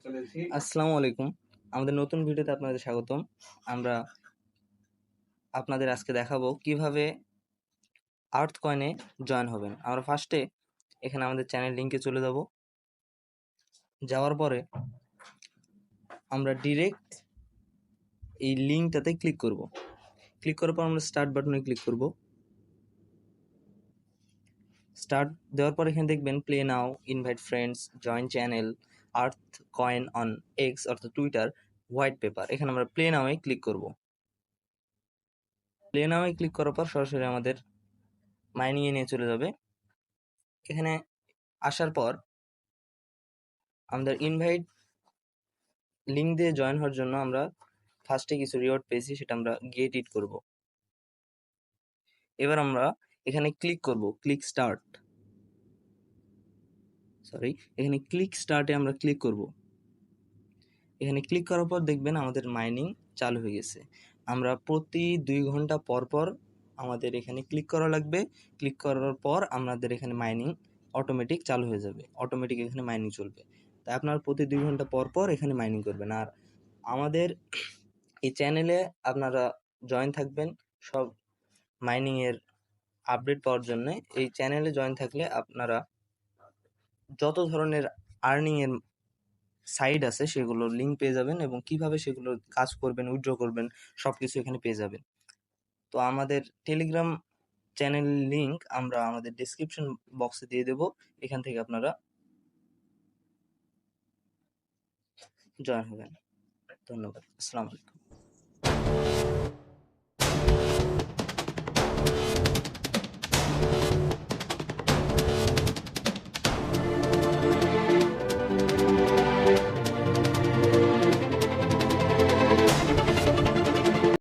আসসালামু আলাইকুম। আমাদের নতুন ভিডিওতে আপনাদের স্বাগতম। আমরা আপনাদের আজকে দেখাবো কিভাবে আর্থ কয়েনে জয়েন হবেন। আমরা ফার্স্টে এখানে আমাদের চ্যানেল লিংকে চলে যাব। যাওয়ার পরে আমরা ডিরেক্ট এই লিঙ্কটাতে ক্লিক করব। ক্লিক করার পর আমরা স্টার্ট বাটনে ক্লিক করব। স্টার্ট দেওয়ার পর এখানে দেখবেন play now, invite friends, join channel, earth coin on x অর্থাৎ টুইটার, হোয়াইট পেপার। এখানে আমরা প্লে নাওয়ে ক্লিক করব। প্লে নাওয়ে ক্লিক করার পর সরাসরি আমাদের মাইনিংয়ে নিয়ে চলে যাবে। এখানে আসার পর আমাদের ইনভাইট লিঙ্ক দিয়ে জয়েন হওয়ার জন্য আমরা ফার্স্টে কিছু রিওয়ার্ড পেয়েছি, সেটা আমরা গেট ইট করব। এবার আমরা এখানে ক্লিক করব, ক্লিক স্টার্ট, এখানে ক্লিক স্টার্টে আমরা ক্লিক করব। এখানে ক্লিক করার পর দেখবেন আমাদের মাইনিং চালু হয়ে গেছে। আমরা প্রতি 2 ঘন্টা পর পর আমাদের এখানে ক্লিক করা লাগবে। ক্লিক করার পর আমাদের এখানে মাইনিং অটোমেটিক চালু হয়ে যাবে, অটোমেটিক এখানে মাইনিং চলবে। তাই আপনারা প্রতি 2 ঘন্টা পর পর এখানে মাইনিং করবেন। আর আমাদের এই চ্যানেলে আপনারা জয়েন থাকবেন সব মাইনিংয়ের আপডেট পাওয়ার জন্য। এই চ্যানেলে জয়েন থাকলে আপনারা যত ধরনের আর্নিংয়ের সাইট আছে সেগুলোর লিঙ্ক পেয়ে যাবেন এবং কিভাবে সেগুলো কাজ করবেন, উইথড্র করবেন, সব কিছু এখানে পেয়ে যাবেন। তো আমাদের টেলিগ্রাম চ্যানেল লিঙ্ক আমরা আমাদের ডেসক্রিপশন বক্সে দিয়ে দেব। এখান থেকে আপনারা জয়েন হবেন। ধন্যবাদ। আসসালামু আলাইকুম।